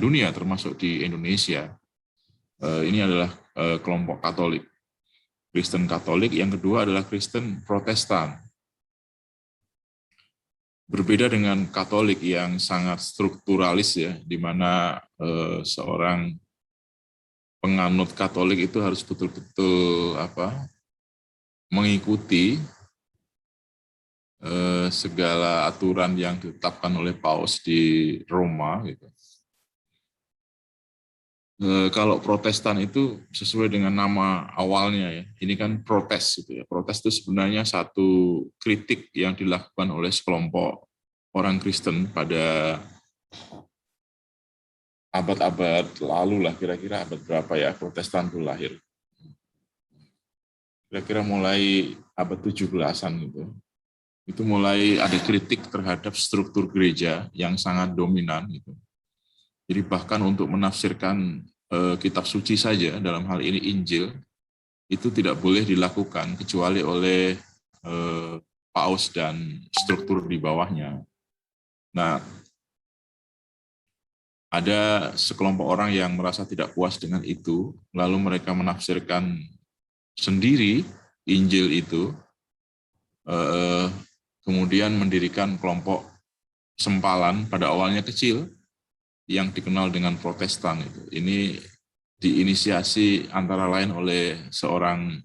dunia, termasuk di Indonesia. Ini adalah kelompok Katolik, Kristen Katolik. Yang kedua adalah Kristen Protestan. Berbeda dengan Katolik yang sangat strukturalis ya, di mana seorang penganut Katolik itu harus betul-betul mengikuti segala aturan yang ditetapkan oleh Paus di Roma gitu. Kalau Protestan itu sesuai dengan nama awalnya ya, ini kan protes gitu ya. Protes itu sebenarnya satu kritik yang dilakukan oleh sekelompok orang Kristen pada abad-abad lalu lah, kira-kira abad berapa ya Protestan itu lahir. Kira-kira mulai abad 17-an gitu. Itu mulai ada kritik terhadap struktur gereja yang sangat dominan gitu. Jadi bahkan untuk menafsirkan kitab suci saja, dalam hal ini Injil, itu tidak boleh dilakukan kecuali oleh paus dan struktur di bawahnya. Nah, ada sekelompok orang yang merasa tidak puas dengan itu, lalu mereka menafsirkan sendiri Injil itu, kemudian mendirikan kelompok sempalan pada awalnya kecil, yang dikenal dengan Protestan itu. Ini diinisiasi antara lain oleh seorang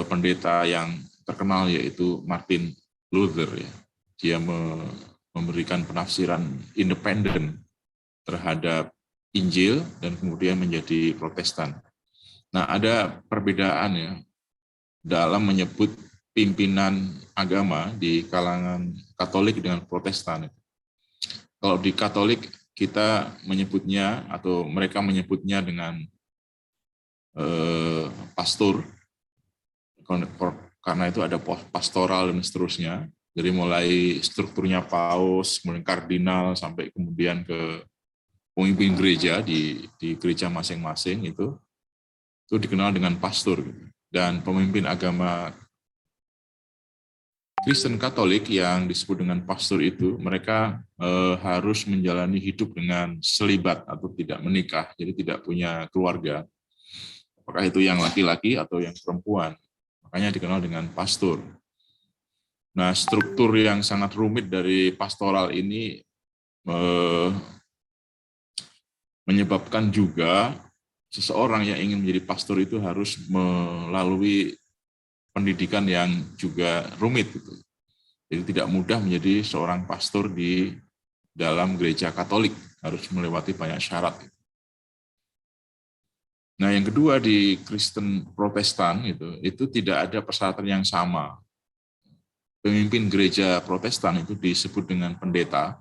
pendeta yang terkenal yaitu Martin Luther ya. Dia memberikan penafsiran independen terhadap Injil dan kemudian menjadi Protestan. Nah, ada perbedaan ya dalam menyebut pimpinan agama di kalangan Katolik dengan Protestan. Kalau di Katolik kita menyebutnya atau mereka menyebutnya dengan pastor, karena itu ada pastoral dan seterusnya. Jadi mulai strukturnya paus, kemudian kardinal, sampai kemudian ke pemimpin gereja di gereja masing-masing itu dikenal dengan pastor. Dan pemimpin agama Kristen Katolik yang disebut dengan pastor itu, mereka harus menjalani hidup dengan selibat atau tidak menikah, jadi tidak punya keluarga. Apakah itu yang laki-laki atau yang perempuan. Makanya dikenal dengan pastor. Nah, struktur yang sangat rumit dari pastoral ini menyebabkan juga seseorang yang ingin menjadi pastor itu harus melalui pendidikan yang juga rumit gitu. Jadi tidak mudah menjadi seorang pastor di dalam gereja Katolik, harus melewati banyak syarat. Nah, yang kedua di Kristen Protestan itu tidak ada persyaratan yang sama. Pemimpin gereja Protestan itu disebut dengan pendeta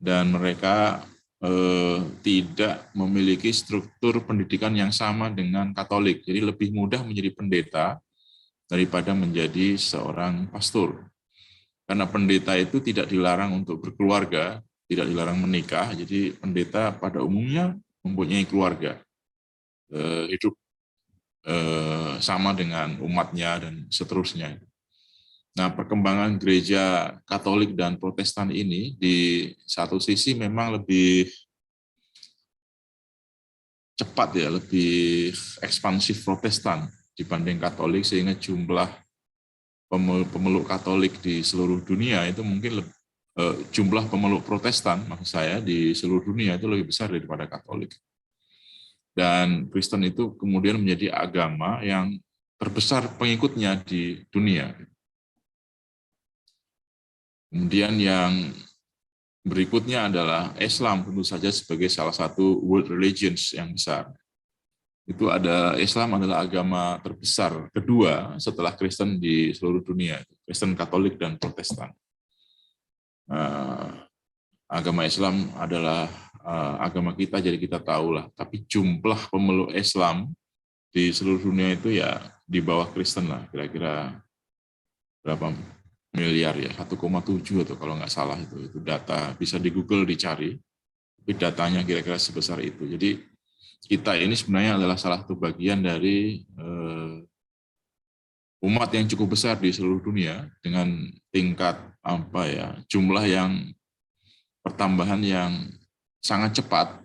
dan mereka tidak memiliki struktur pendidikan yang sama dengan Katolik. Jadi lebih mudah menjadi pendeta daripada menjadi seorang pastor. Karena pendeta itu tidak dilarang untuk berkeluarga, tidak dilarang menikah, jadi pendeta pada umumnya mempunyai keluarga, hidup sama dengan umatnya dan seterusnya. Nah, perkembangan gereja Katolik dan Protestan ini di satu sisi memang lebih cepat ya, lebih ekspansif Protestan dibanding Katolik, sehingga jumlah pemeluk Katolik di seluruh dunia itu mungkin jumlah pemeluk Protestan, maksud saya, di seluruh dunia itu lebih besar daripada Katolik. Dan Kristen itu kemudian menjadi agama yang terbesar pengikutnya di dunia. Kemudian yang berikutnya adalah Islam, tentu saja sebagai salah satu world religions yang besar. Itu ada Islam adalah agama terbesar kedua setelah Kristen di seluruh dunia, Kristen Katolik dan Protestan. Agama Islam adalah agama kita, jadi kita tahulah. Tapi jumlah pemeluk Islam di seluruh dunia itu ya di bawah Kristen lah, kira-kira berapa miliar ya, 1,7 atau kalau nggak salah itu data, bisa di Google dicari, tapi datanya kira-kira sebesar itu. Jadi kita ini sebenarnya adalah salah satu bagian dari umat yang cukup besar di seluruh dunia dengan tingkat jumlah yang pertambahan yang sangat cepat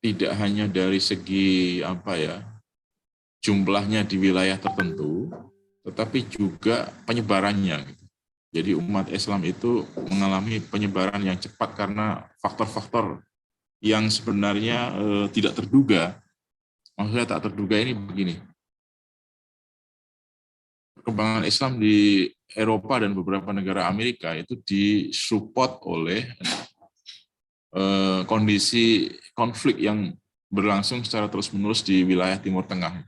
tidak hanya dari segi jumlahnya di wilayah tertentu, tetapi juga penyebarannya. Jadi umat Islam itu mengalami penyebaran yang cepat karena faktor-faktor yang sebenarnya tidak terduga. Maksudnya tak terduga ini begini. Perkembangan Islam di Eropa dan beberapa negara Amerika itu disupport oleh kondisi konflik yang berlangsung secara terus-menerus di wilayah Timur Tengah.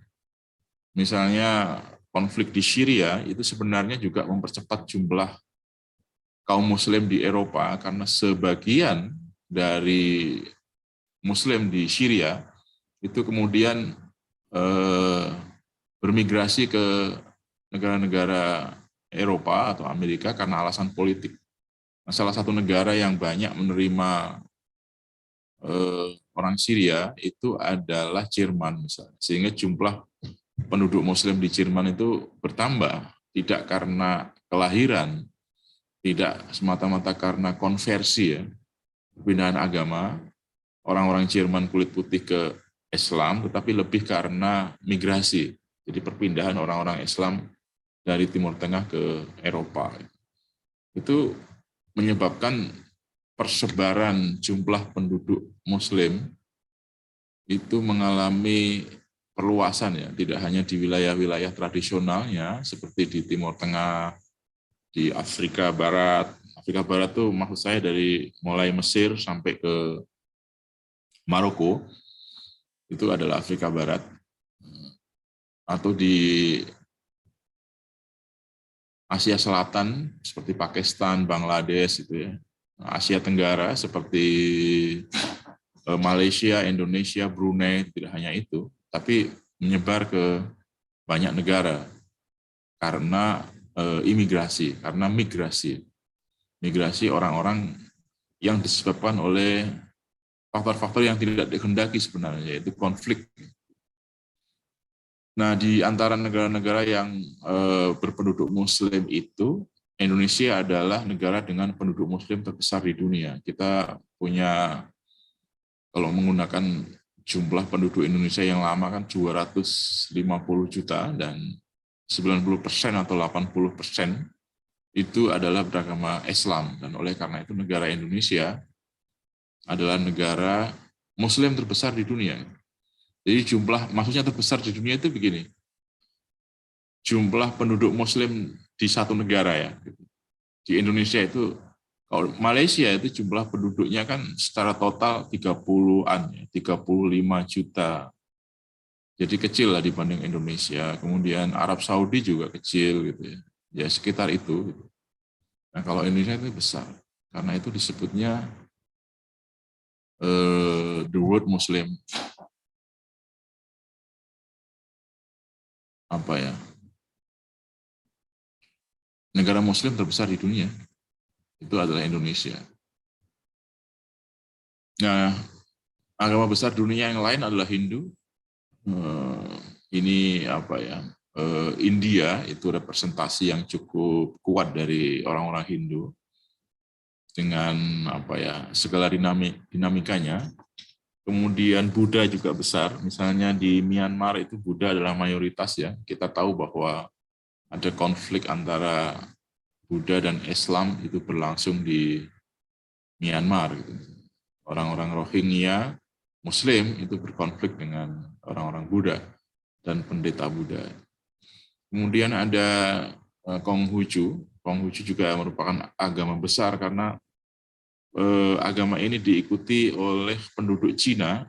Misalnya konflik di Syria itu sebenarnya juga mempercepat jumlah kaum muslim di Eropa karena sebagian dari muslim di Syria itu kemudian bermigrasi ke negara-negara Eropa atau Amerika karena alasan politik. Nah, salah satu negara yang banyak menerima orang Syria itu adalah Jerman misalnya. Sehingga jumlah penduduk muslim di Jerman itu bertambah, tidak karena kelahiran, tidak semata-mata karena konversi ya, perpindahan agama, orang-orang Jerman kulit putih ke Islam, tetapi lebih karena migrasi. Jadi perpindahan orang-orang Islam dari Timur Tengah ke Eropa. Itu menyebabkan persebaran jumlah penduduk Muslim itu mengalami perluasan ya, tidak hanya di wilayah-wilayah tradisionalnya seperti di Timur Tengah, di Afrika Barat. Afrika Barat tuh maksud saya dari mulai Mesir sampai ke Maroko, itu adalah Afrika Barat. Atau di Asia Selatan seperti Pakistan, Bangladesh itu ya. Asia Tenggara seperti Malaysia, Indonesia, Brunei, tidak hanya itu, tapi menyebar ke banyak negara karena imigrasi, karena migrasi orang-orang yang disebabkan oleh faktor-faktor yang tidak dikehendaki sebenarnya, yaitu konflik. Nah, di antara negara-negara yang berpenduduk Muslim itu, Indonesia adalah negara dengan penduduk Muslim terbesar di dunia. Kita punya, kalau menggunakan jumlah penduduk Indonesia yang lama kan 250 juta, dan 90% atau 80% itu adalah beragama Islam. Dan oleh karena itu negara Indonesia adalah negara Muslim terbesar di dunia. Jadi maksudnya terbesar di dunia itu begini, jumlah penduduk Muslim di satu negara ya. Di Indonesia itu, kalau Malaysia itu jumlah penduduknya kan secara total 30-an, 35 juta. Jadi kecil lah dibanding Indonesia. Kemudian Arab Saudi juga kecil gitu ya. Ya sekitar itu. Nah kalau Indonesia itu besar, karena itu disebutnya the world Muslim negara Muslim terbesar di dunia itu adalah Indonesia. Nah, agama besar dunia yang lain adalah Hindu. Ini India itu representasi yang cukup kuat dari orang-orang Hindu dengan segala dinamikanya. Kemudian Buddha juga besar, misalnya di Myanmar itu Buddha adalah mayoritas ya. Kita tahu bahwa ada konflik antara Buddha dan Islam itu berlangsung di Myanmar. Orang-orang Rohingya Muslim itu berkonflik dengan orang-orang Buddha dan pendeta Buddha. Kemudian ada Konghucu. Konghucu juga merupakan agama besar karena agama ini diikuti oleh penduduk Cina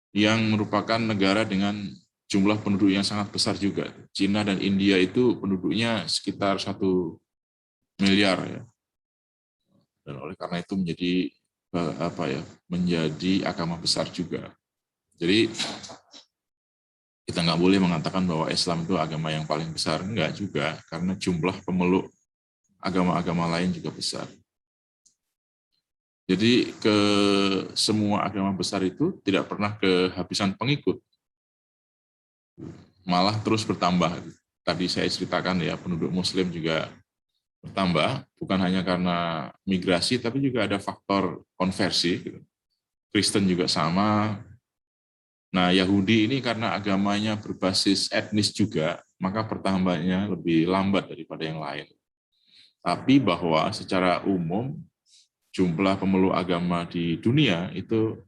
yang merupakan negara dengan jumlah penduduk yang sangat besar juga. Cina dan India itu penduduknya sekitar 1 miliar ya. Dan oleh karena itu menjadi agama besar juga. Jadi kita nggak boleh mengatakan bahwa Islam itu agama yang paling besar, enggak juga, karena jumlah pemeluk agama-agama lain juga besar. Jadi ke semua agama besar itu tidak pernah kehabisan pengikut, malah terus bertambah. Tadi saya ceritakan ya, penduduk Muslim juga bertambah, bukan hanya karena migrasi, tapi juga ada faktor konversi. Gitu. Kristen juga sama. Nah, Yahudi ini karena agamanya berbasis etnis juga, maka pertambahannya lebih lambat daripada yang lain. Tapi bahwa secara umum, jumlah pemeluk agama di dunia itu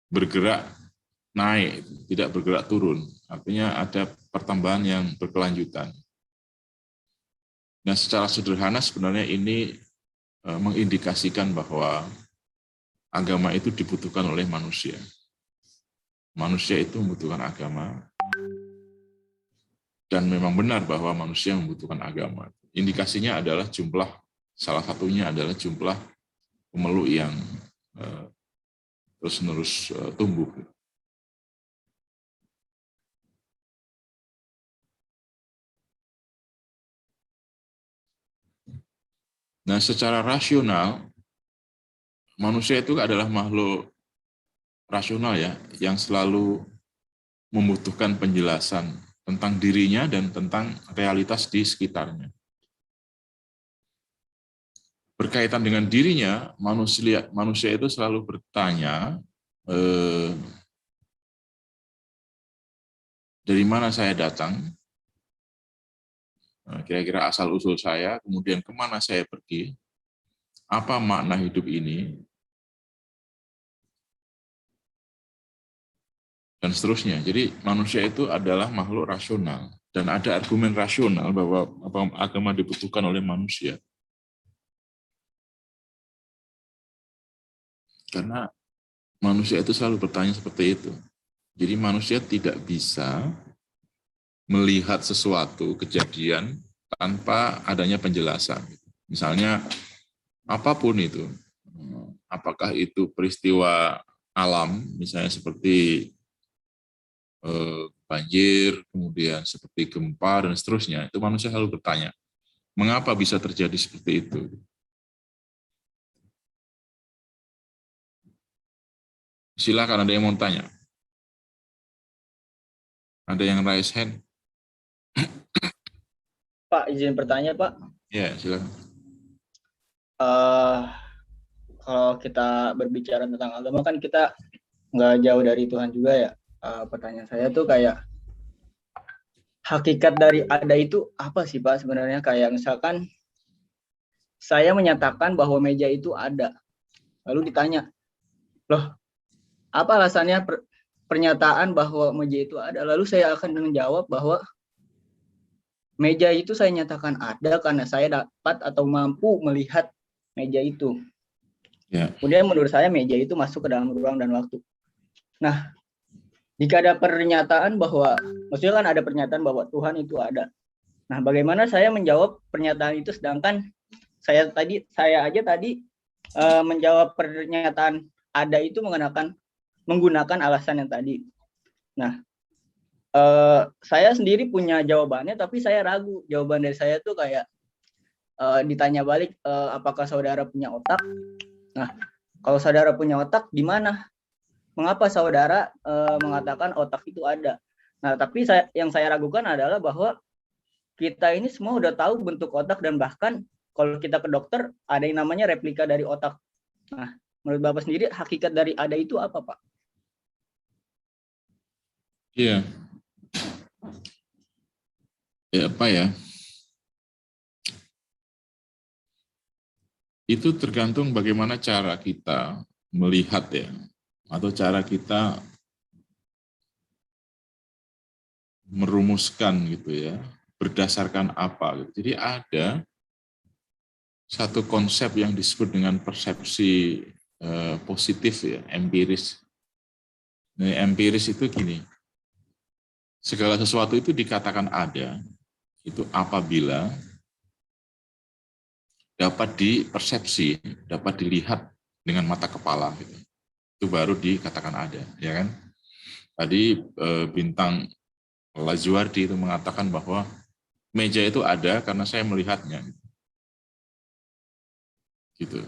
bergerak naik, tidak bergerak turun. Artinya ada pertambahan yang berkelanjutan. Nah, secara sederhana sebenarnya ini mengindikasikan bahwa agama itu dibutuhkan oleh manusia. Manusia itu membutuhkan agama, dan memang benar bahwa manusia membutuhkan agama. Indikasinya adalah salah satunya adalah jumlah pemeluk yang terus-menerus tumbuh. Nah, secara rasional, manusia itu adalah makhluk rasional ya, yang selalu membutuhkan penjelasan tentang dirinya dan tentang realitas di sekitarnya. Berkaitan dengan dirinya, manusia itu selalu bertanya, dari mana saya datang, kira-kira asal-usul saya, kemudian kemana saya pergi, apa makna hidup ini, dan seterusnya. Jadi manusia itu adalah makhluk rasional, dan ada argumen rasional bahwa agama dibutuhkan oleh manusia. Karena manusia itu selalu bertanya seperti itu. Jadi manusia tidak bisa melihat sesuatu kejadian tanpa adanya penjelasan. Misalnya apapun itu, apakah itu peristiwa alam, misalnya seperti banjir, kemudian seperti gempa dan seterusnya, itu manusia selalu bertanya, mengapa bisa terjadi seperti itu? Silakan, ada yang mau tanya? Ada yang raise hand? Pak, izin bertanya, Pak. Ya, silakan. Kalau kita berbicara tentang agama kan kita nggak jauh dari Tuhan juga ya. Pertanyaan saya tuh kayak hakikat dari ada itu apa sih Pak sebenarnya? Kayak misalkan saya menyatakan bahwa meja itu ada, lalu ditanya, loh apa alasannya pernyataan bahwa meja itu ada? Lalu saya akan menjawab bahwa meja itu saya nyatakan ada karena saya dapat atau mampu melihat meja itu. Ya. Kemudian menurut saya meja itu masuk ke dalam ruang dan waktu. Nah, jika ada pernyataan bahwa, maksudnya kan ada pernyataan bahwa Tuhan itu ada. Nah, bagaimana saya menjawab pernyataan itu sedangkan saya aja tadi menjawab pernyataan ada itu menggunakan alasan yang tadi. Nah, saya sendiri punya jawabannya, tapi saya ragu. Jawaban dari saya tuh kayak ditanya balik, apakah saudara punya otak? Nah, kalau saudara punya otak, di mana? Mengapa saudara mengatakan otak itu ada? Nah, tapi yang saya ragukan adalah bahwa kita ini semua udah tahu bentuk otak dan bahkan kalau kita ke dokter ada yang namanya replika dari otak. Nah, menurut Bapak sendiri hakikat dari ada itu apa, Pak? Iya. Ya, apa ya? Itu tergantung bagaimana cara kita melihat ya, atau cara kita merumuskan gitu ya, berdasarkan apa. Jadi ada satu konsep yang disebut dengan persepsi positif ya, empiris. Nah, empiris itu gini, segala sesuatu itu dikatakan ada, itu apabila dapat dipersepsi, dapat dilihat dengan mata kepala. Gitu. Itu baru dikatakan ada, ya kan? Tadi Bintang Lazuardi itu mengatakan bahwa meja itu ada karena saya melihatnya. Gitu.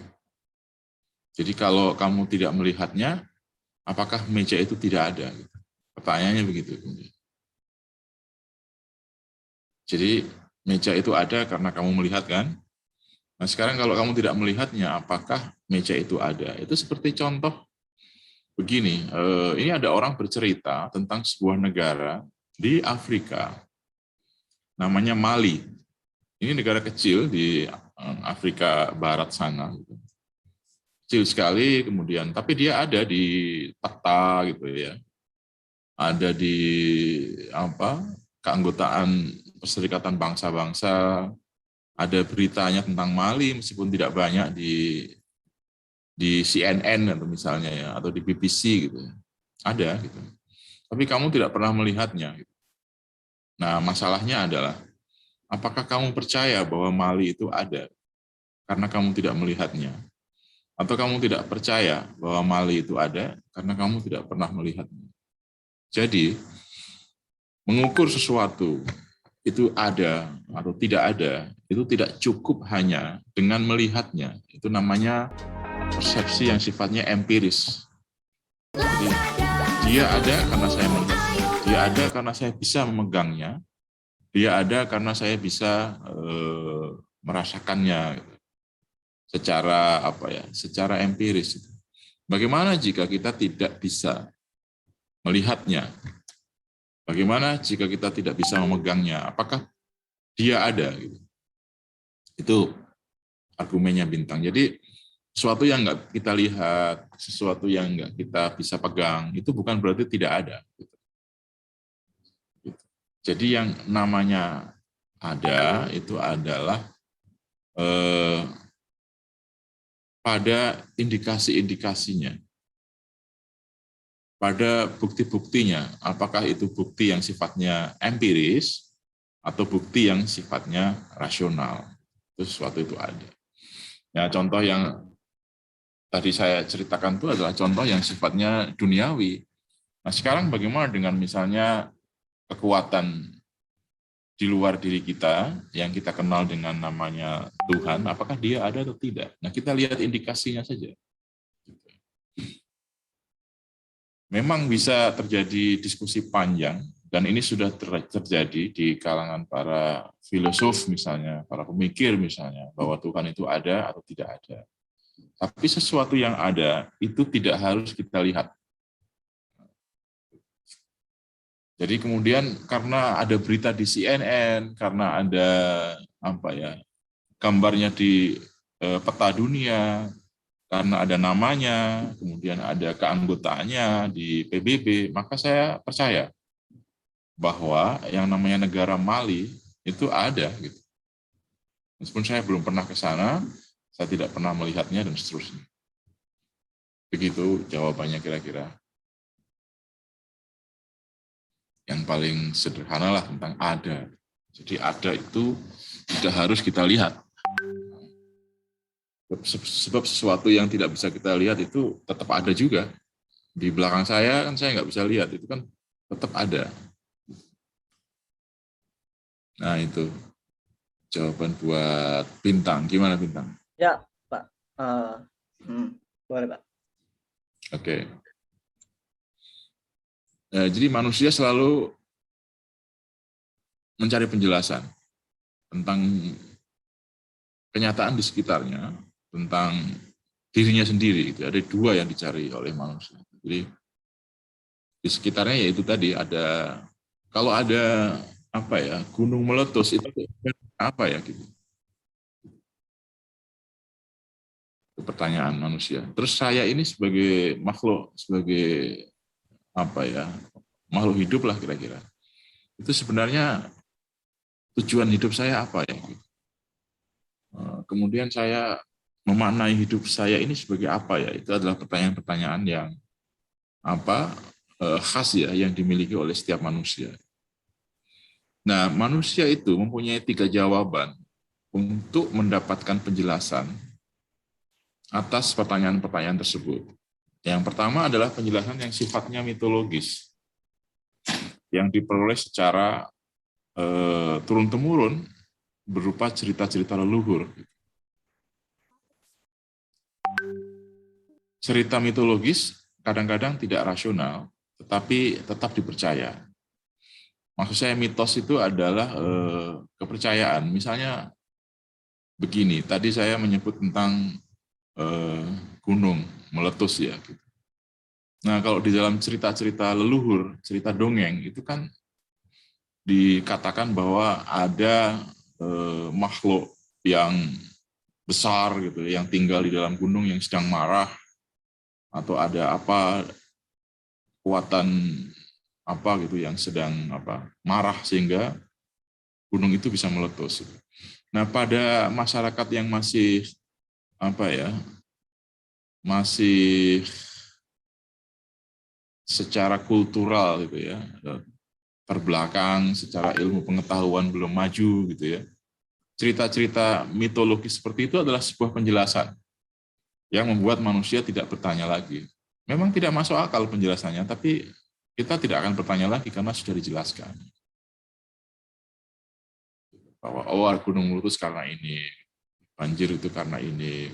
Jadi kalau kamu tidak melihatnya, apakah meja itu tidak ada? Pertanyaannya begitu. Jadi meja itu ada karena kamu melihat kan? Nah, sekarang kalau kamu tidak melihatnya, apakah meja itu ada? Itu seperti contoh begini, ini ada orang bercerita tentang sebuah negara di Afrika, namanya Mali. Ini negara kecil di Afrika Barat sana, kecil sekali, kemudian tapi dia ada di peta gitu ya, ada di apa keanggotaan Perserikatan Bangsa-Bangsa, ada beritanya tentang Mali meskipun tidak banyak di CNN atau misalnya ya, atau di BBC gitu ya, ada gitu. Tapi kamu tidak pernah melihatnya. Gitu. Nah, masalahnya adalah apakah kamu percaya bahwa Mali itu ada karena kamu tidak melihatnya? Atau kamu tidak percaya bahwa Mali itu ada karena kamu tidak pernah melihatnya? Jadi, mengukur sesuatu itu ada atau tidak ada, itu tidak cukup hanya dengan melihatnya. Itu namanya persepsi yang sifatnya empiris. Jadi, dia ada karena saya melihatnya. Dia ada karena saya bisa memegangnya. Dia ada karena saya bisa merasakannya secara apa ya, secara empiris. Bagaimana jika kita tidak bisa melihatnya? Bagaimana jika kita tidak bisa memegangnya? Apakah dia ada? Itu argumennya Bintang. Jadi sesuatu yang nggak kita lihat, sesuatu yang nggak kita bisa pegang, itu bukan berarti tidak ada. Jadi yang namanya ada itu adalah pada indikasi-indikasinya, pada bukti-buktinya, apakah itu bukti yang sifatnya empiris atau bukti yang sifatnya rasional. Itu sesuatu itu ada. Ya, contoh yang tadi saya ceritakan itu adalah contoh yang sifatnya duniawi. Nah, sekarang bagaimana dengan misalnya kekuatan di luar diri kita yang kita kenal dengan namanya Tuhan, apakah dia ada atau tidak? Nah, kita lihat indikasinya saja. Memang bisa terjadi diskusi panjang, dan ini sudah terjadi di kalangan para filosof misalnya, para pemikir misalnya, bahwa Tuhan itu ada atau tidak ada. Tapi sesuatu yang ada itu tidak harus kita lihat. Jadi kemudian karena ada berita di CNN, karena ada apa ya, gambarnya di peta dunia, karena ada namanya, kemudian ada keanggotaannya di PBB, maka saya percaya bahwa yang namanya negara Mali itu ada. Gitu. Meskipun saya belum pernah ke sana, saya tidak pernah melihatnya dan seterusnya. Begitu jawabannya kira-kira. Yang paling sederhana lah tentang ada. Jadi ada itu tidak harus kita lihat. Sebab sesuatu yang tidak bisa kita lihat itu tetap ada juga. Di belakang saya kan saya nggak bisa lihat, itu kan tetap ada. Nah itu jawaban buat Bintang. Gimana Bintang? Ya, Pak. Boleh, Pak. Oke. Jadi manusia selalu mencari penjelasan tentang kenyataan di sekitarnya, tentang dirinya sendiri. Ada dua yang dicari oleh manusia. Jadi di sekitarnya yaitu tadi ada, kalau ada apa ya, gunung meletus itu apa ya gitu. Itu pertanyaan manusia. Terus saya ini sebagai makhluk, sebagai apa ya, makhluk hidup lah kira-kira. Itu sebenarnya tujuan hidup saya apa ya? Kemudian saya memaknai hidup saya ini sebagai apa ya? Itu adalah pertanyaan-pertanyaan yang apa khas ya, yang dimiliki oleh setiap manusia. Nah, manusia itu mempunyai 3 jawaban untuk mendapatkan penjelasan atas pertanyaan-pertanyaan tersebut. Yang pertama adalah penjelasan yang sifatnya mitologis, yang diperoleh secara turun-temurun berupa cerita-cerita leluhur. Cerita mitologis kadang-kadang tidak rasional, tetapi tetap dipercaya. Maksud saya mitos itu adalah kepercayaan. Misalnya begini, tadi saya menyebut tentang gunung meletus ya. Nah, kalau di dalam cerita-cerita leluhur, cerita dongeng, itu kan dikatakan bahwa ada makhluk yang besar gitu, yang tinggal di dalam gunung yang sedang marah, atau ada apa kekuatan apa gitu yang sedang marah sehingga gunung itu bisa meletus. Nah, pada masyarakat yang masih masih secara kultural gitu ya, terbelakang, secara ilmu pengetahuan belum maju gitu ya. Cerita-cerita mitologis seperti itu adalah sebuah penjelasan yang membuat manusia tidak bertanya lagi. Memang tidak masuk akal penjelasannya, tapi kita tidak akan bertanya lagi karena sudah dijelaskan. Bahwa gunung meletus karena ini, banjir itu karena ini.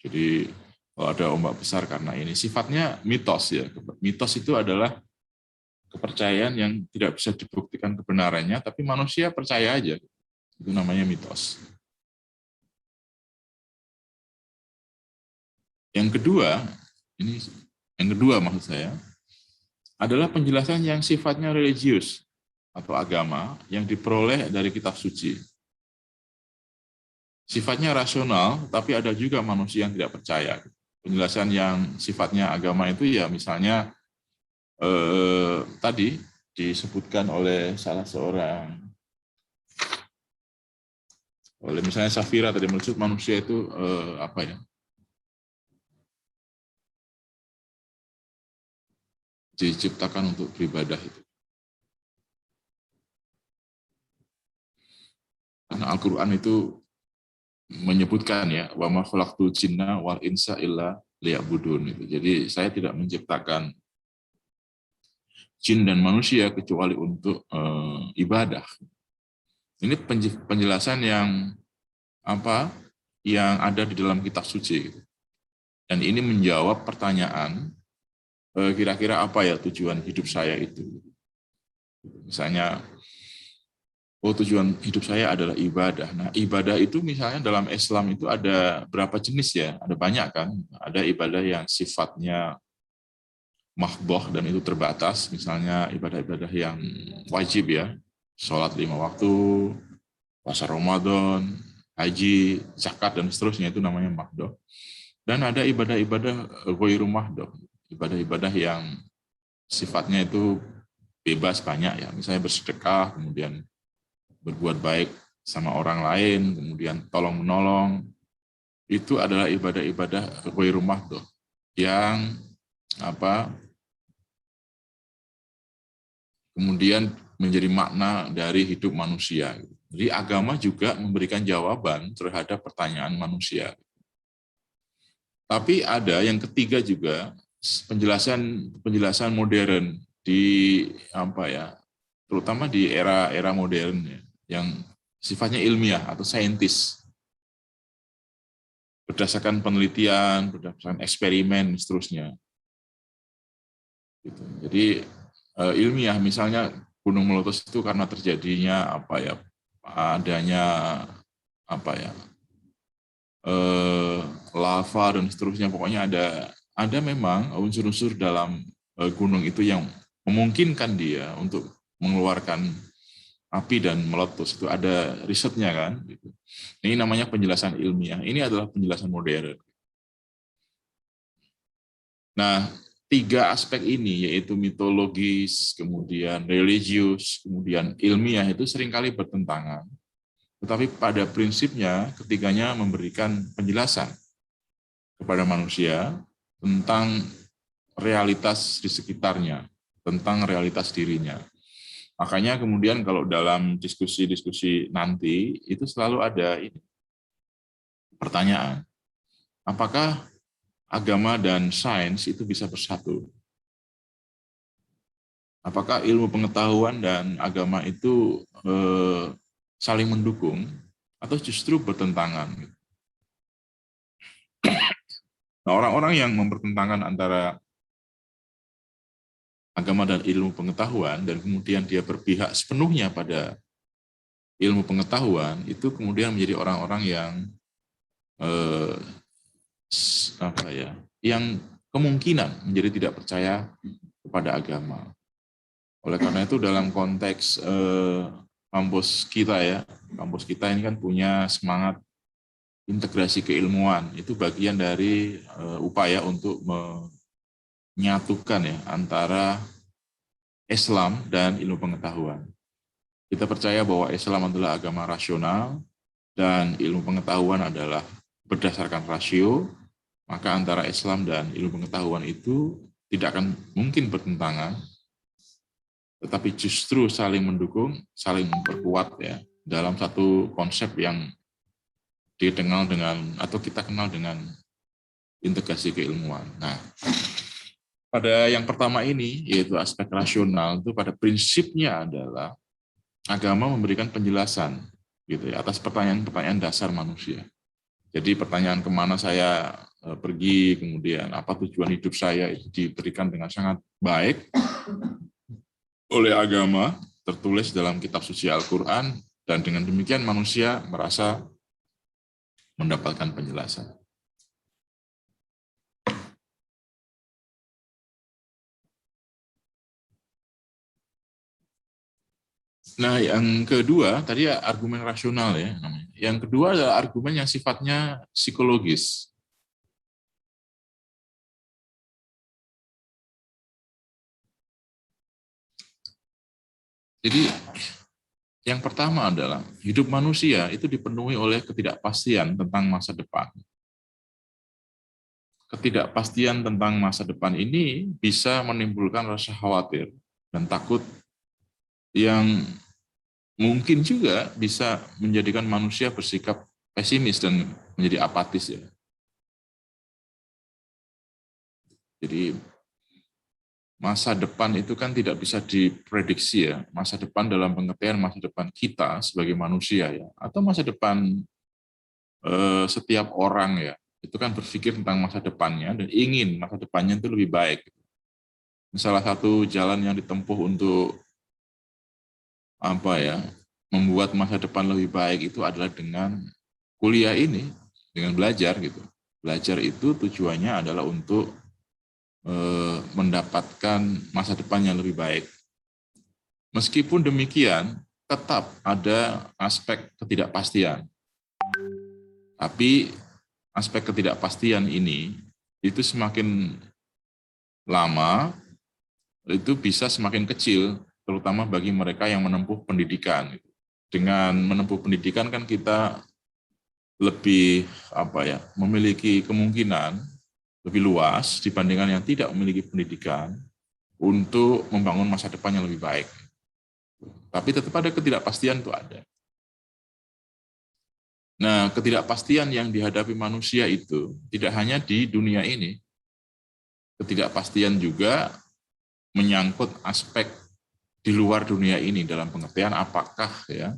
Jadi kalau ada ombak besar karena ini. Sifatnya mitos ya. Mitos itu adalah kepercayaan yang tidak bisa dibuktikan kebenarannya, tapi manusia percaya aja. Itu namanya mitos. Yang kedua maksud saya, adalah penjelasan yang sifatnya religius atau agama yang diperoleh dari kitab suci. Sifatnya rasional, tapi ada juga manusia yang tidak percaya. Penjelasan yang sifatnya agama itu ya misalnya tadi disebutkan oleh salah seorang, oleh misalnya Safira tadi, maksud manusia itu diciptakan untuk beribadah itu. Karena Al-Quran itu menyebutkan ya, wa ma khalaqtul jinna wal insa illa liya'budun itu. Jadi saya tidak menciptakan jin dan manusia kecuali untuk ibadah. Ini penjelasan yang yang ada di dalam kitab suci. Dan ini menjawab pertanyaan kira-kira apa ya tujuan hidup saya itu. Misalnya, tujuan hidup saya adalah ibadah. Nah, ibadah itu misalnya dalam Islam itu ada berapa jenis ya? Ada banyak kan? Ada ibadah yang sifatnya mahdoh dan itu terbatas, misalnya ibadah-ibadah yang wajib ya, sholat 5 waktu, puasa Ramadan, haji, zakat, dan seterusnya, itu namanya mahdoh. Dan ada ibadah-ibadah ghairu mahdoh, ibadah-ibadah yang sifatnya itu bebas banyak ya, misalnya bersedekah, kemudian berbuat baik sama orang lain, kemudian tolong-menolong, itu adalah ibadah-ibadah ghairu mahdoh yang kemudian menjadi makna dari hidup manusia. Jadi agama juga memberikan jawaban terhadap pertanyaan manusia. Tapi ada yang ketiga juga, penjelasan modern di terutama di era modern ya, yang sifatnya ilmiah atau saintis. Berdasarkan penelitian, berdasarkan eksperimen, seterusnya. Gitu. Jadi ilmiah, misalnya gunung meletus itu karena terjadinya adanya lava dan seterusnya, pokoknya ada memang unsur-unsur dalam gunung itu yang memungkinkan dia untuk mengeluarkan api dan meletus. Itu ada risetnya kan. Ini namanya penjelasan ilmiah. Ini adalah penjelasan modern. Nah, 3 aspek ini, yaitu mitologis, kemudian religius, kemudian ilmiah, itu seringkali bertentangan. Tetapi pada prinsipnya, ketiganya memberikan penjelasan kepada manusia tentang realitas di sekitarnya, tentang realitas dirinya. Makanya kemudian kalau dalam diskusi-diskusi nanti, itu selalu ada pertanyaan, apakah agama dan sains itu bisa bersatu? Apakah ilmu pengetahuan dan agama itu saling mendukung atau justru bertentangan? Nah, orang-orang yang mempertentangkan antara agama dan ilmu pengetahuan dan kemudian dia berpihak sepenuhnya pada ilmu pengetahuan, itu kemudian menjadi orang-orang yang eh, apa ya, yang kemungkinan menjadi tidak percaya kepada agama. Oleh karena itu dalam konteks kampus kita ya, kampus kita ini kan punya semangat integrasi keilmuan, itu bagian dari upaya untuk menyatukan ya antara Islam dan ilmu pengetahuan. Kita percaya bahwa Islam adalah agama rasional dan ilmu pengetahuan adalah berdasarkan rasio, maka antara Islam dan ilmu pengetahuan itu tidak akan mungkin bertentangan, tetapi justru saling mendukung, saling memperkuat ya dalam satu konsep yang dikenal dengan atau kita kenal dengan integrasi keilmuan. Nah, pada yang pertama ini yaitu aspek rasional, itu pada prinsipnya adalah agama memberikan penjelasan gitu ya atas pertanyaan-pertanyaan dasar manusia. Jadi pertanyaan kemana saya pergi, kemudian apa tujuan hidup saya, itu diberikan dengan sangat baik oleh agama, tertulis dalam kitab suci Al-Quran, dan dengan demikian manusia merasa mendapatkan penjelasan. Nah, yang kedua, tadi ya argumen rasional ya namanya. Yang kedua adalah argumen yang sifatnya psikologis. Jadi yang pertama adalah hidup manusia itu dipenuhi oleh ketidakpastian tentang masa depan. Ketidakpastian tentang masa depan ini bisa menimbulkan rasa khawatir dan takut yang mungkin juga bisa menjadikan manusia bersikap pesimis dan menjadi apatis ya. Jadi masa depan itu kan tidak bisa diprediksi ya. Masa depan dalam pengertian masa depan kita sebagai manusia ya, atau masa depan setiap orang ya. Itu kan berpikir tentang masa depannya dan ingin masa depannya itu lebih baik. Salah satu jalan yang ditempuh untuk apa ya, membuat masa depan lebih baik itu adalah dengan kuliah ini, dengan belajar gitu. Belajar itu tujuannya adalah untuk mendapatkan masa depan yang lebih baik. Meskipun demikian, tetap ada aspek ketidakpastian. Tapi aspek ketidakpastian ini itu semakin lama itu bisa semakin kecil, terutama bagi mereka yang menempuh pendidikan. Dengan menempuh pendidikan kan kita lebih memiliki kemungkinan lebih luas dibandingkan yang tidak memiliki pendidikan untuk membangun masa depan yang lebih baik. Tapi tetap ada ketidakpastian itu ada. Nah, ketidakpastian yang dihadapi manusia itu tidak hanya di dunia ini. Ketidakpastian juga menyangkut aspek di luar dunia ini dalam pengertian apakah ya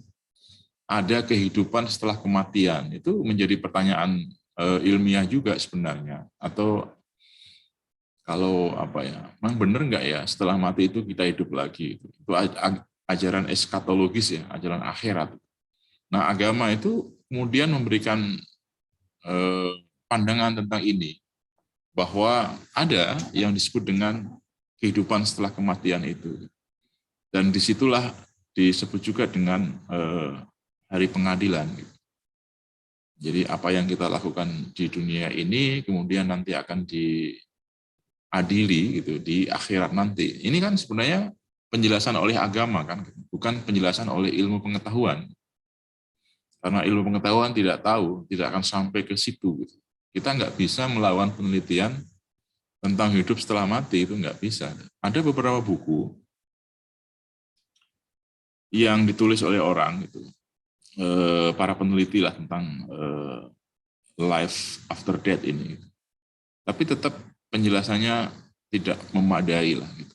ada kehidupan setelah kematian. Itu menjadi pertanyaan ilmiah juga sebenarnya. Atau kalau memang benar nggak ya setelah mati itu kita hidup lagi. Itu ajaran eskatologis ya, ajaran akhirat. Nah, agama itu kemudian memberikan pandangan tentang ini, bahwa ada yang disebut dengan kehidupan setelah kematian itu. Dan disitulah disebut juga dengan hari pengadilan. Jadi apa yang kita lakukan di dunia ini kemudian nanti akan diadili gitu di akhirat nanti. Ini kan sebenarnya penjelasan oleh agama kan, bukan penjelasan oleh ilmu pengetahuan. Karena ilmu pengetahuan tidak tahu, tidak akan sampai ke situ. Gitu. Kita nggak bisa melawan penelitian tentang hidup setelah mati, itu nggak bisa. Ada beberapa buku yang ditulis oleh orang, gitu, para peneliti lah tentang life after death ini. Gitu. Tapi tetap penjelasannya tidak memadai lah. Gitu.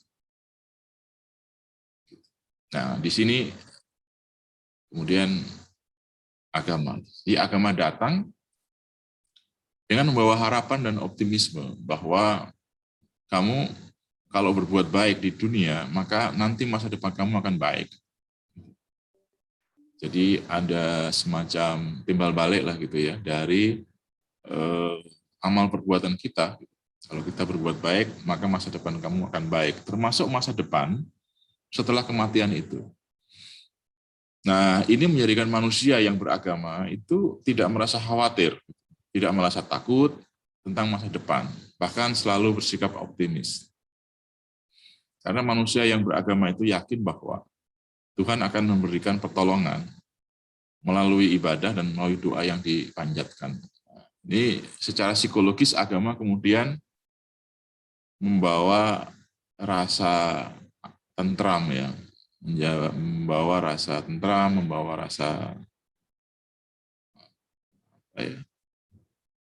Nah, di sini kemudian agama. Di agama datang dengan membawa harapan dan optimisme bahwa kamu kalau berbuat baik di dunia, maka nanti masa depan kamu akan baik. Jadi ada semacam timbal balik lah gitu ya, dari amal perbuatan kita. Kalau kita berbuat baik, maka masa depan kamu akan baik, termasuk masa depan setelah kematian itu. Nah, ini menjadikan manusia yang beragama itu tidak merasa khawatir, tidak merasa takut tentang masa depan, bahkan selalu bersikap optimis. Karena manusia yang beragama itu yakin bahwa Tuhan akan memberikan pertolongan melalui ibadah dan melalui doa yang dipanjatkan. Ini secara psikologis agama kemudian membawa rasa tentram ya, membawa rasa tentram, membawa rasa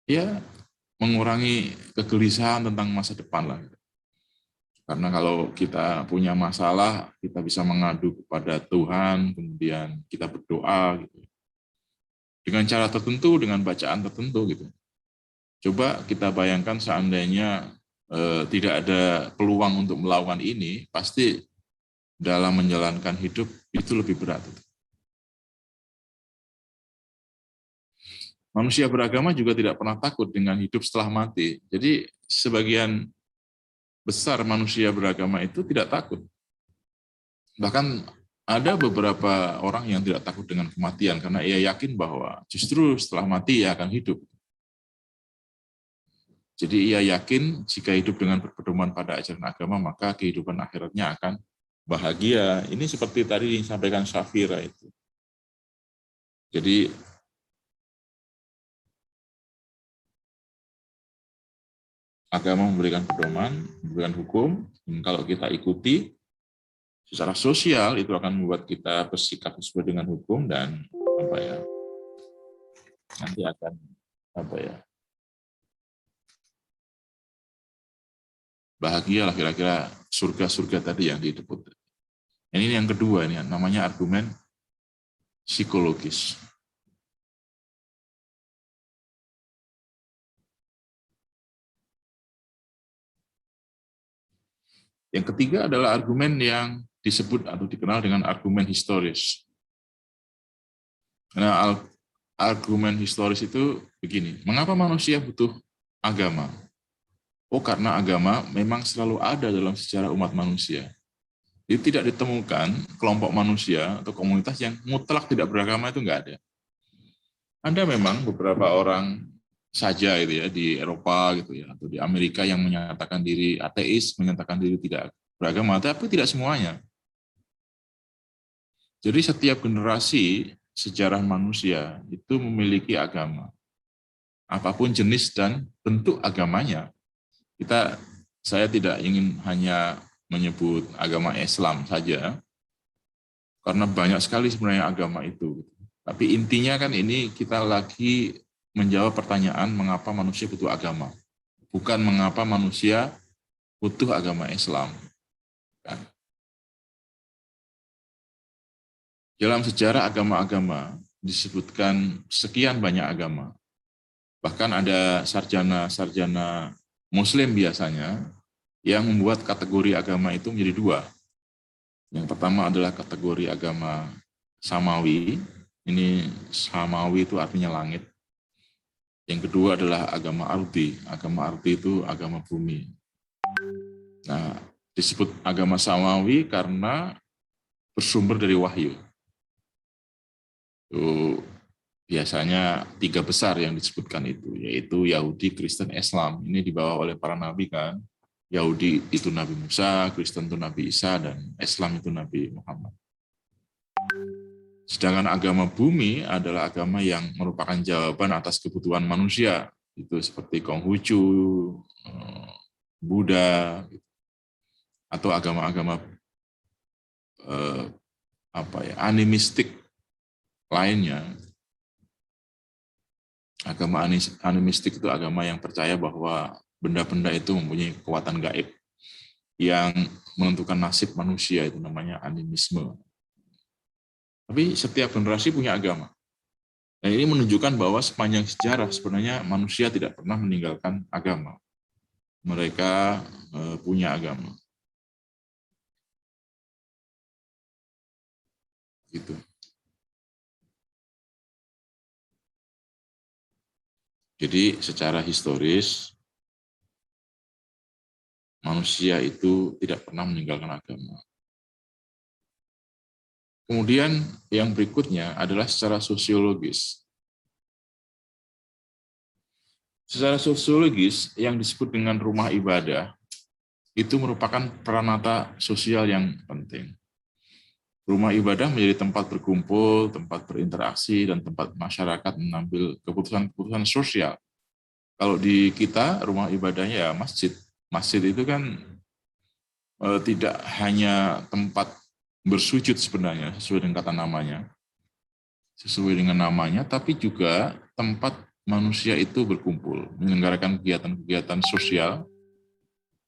ya mengurangi kegelisahan tentang masa depan lah. Karena kalau kita punya masalah, kita bisa mengadu kepada Tuhan, kemudian kita berdoa gitu. Dengan cara tertentu, dengan bacaan tertentu gitu. Coba kita bayangkan seandainya tidak ada peluang untuk melakukan ini, pasti dalam menjalankan hidup itu lebih berat. Manusia beragama juga tidak pernah takut dengan hidup setelah mati. Jadi sebagian besar manusia beragama itu tidak takut. Bahkan ada beberapa orang yang tidak takut dengan kematian karena ia yakin bahwa justru setelah mati ia akan hidup. Jadi ia yakin jika hidup dengan berpedoman pada ajaran agama, maka kehidupan akhiratnya akan bahagia. Ini seperti tadi disampaikan Safira itu. Jadi agama memberikan pedoman, memberikan hukum, dan kalau kita ikuti secara sosial itu akan membuat kita bersikap sesuai dengan hukum dan nanti akan bahagia lah kira-kira surga-surga tadi yang disebut. Ini yang kedua, ini namanya argumen psikologis. Yang ketiga adalah argumen yang disebut atau dikenal dengan argumen historis. Nah, argumen historis itu begini, mengapa manusia butuh agama? Oh, karena agama memang selalu ada dalam sejarah umat manusia. Jadi tidak ditemukan kelompok manusia atau komunitas yang mutlak tidak beragama, itu enggak ada. Ada memang beberapa orang saja itu ya di Eropa gitu ya atau di Amerika yang menyatakan diri ateis, menyatakan diri tidak beragama, tapi tidak semuanya. Jadi setiap generasi sejarah manusia itu memiliki agama. Apapun jenis dan bentuk agamanya. Saya tidak ingin hanya menyebut agama Islam saja, karena banyak sekali sebenarnya agama itu. Tapi intinya kan ini kita lagi menjawab pertanyaan mengapa manusia butuh agama. Bukan mengapa manusia butuh agama Islam. Dalam sejarah agama-agama disebutkan sekian banyak agama. Bahkan ada sarjana-sarjana Muslim biasanya yang membuat kategori agama itu menjadi dua. Yang pertama adalah kategori agama Samawi. Ini Samawi itu artinya langit. Yang kedua adalah agama Ardi. Agama Ardi itu agama bumi. Nah, disebut agama Samawi karena bersumber dari wahyu. Itu biasanya tiga besar yang disebutkan itu, yaitu Yahudi, Kristen, Islam. Ini dibawa oleh para nabi kan. Yahudi itu Nabi Musa, Kristen itu Nabi Isa, dan Islam itu Nabi Muhammad. Sedangkan agama bumi adalah agama yang merupakan jawaban atas kebutuhan manusia. Itu seperti Konghucu, Buddha, atau agama-agama animistik lainnya. Agama animistik itu agama yang percaya bahwa benda-benda itu mempunyai kekuatan gaib yang menentukan nasib manusia, itu namanya animisme. Tapi setiap generasi punya agama. Dan ini menunjukkan bahwa sepanjang sejarah sebenarnya manusia tidak pernah meninggalkan agama. Mereka punya agama. Gitu. Jadi secara historis manusia itu tidak pernah meninggalkan agama. Kemudian yang berikutnya adalah secara sosiologis. Secara sosiologis yang disebut dengan rumah ibadah itu merupakan peranata sosial yang penting. Rumah ibadah menjadi tempat berkumpul, tempat berinteraksi, dan tempat masyarakat mengambil keputusan-keputusan sosial. Kalau di kita, rumah ibadahnya ya masjid. Masjid itu kan tidak hanya tempat bersujud sebenarnya, sesuai dengan kata namanya. Sesuai dengan namanya, tapi juga tempat manusia itu berkumpul, menyelenggarakan kegiatan-kegiatan sosial,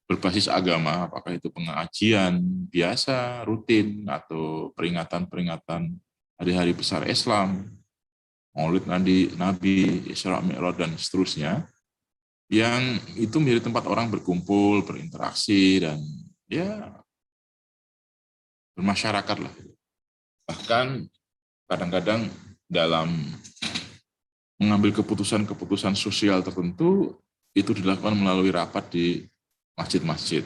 berbasis agama, apakah itu pengajian biasa, rutin, atau peringatan-peringatan hari-hari besar Islam, Maulid Nabi, Isra Mi'raj, dan seterusnya, yang itu menjadi tempat orang berkumpul, berinteraksi, dan ya bermasyarakat lah. Bahkan kadang-kadang dalam mengambil keputusan-keputusan sosial tertentu, itu dilakukan melalui rapat di masjid-masjid.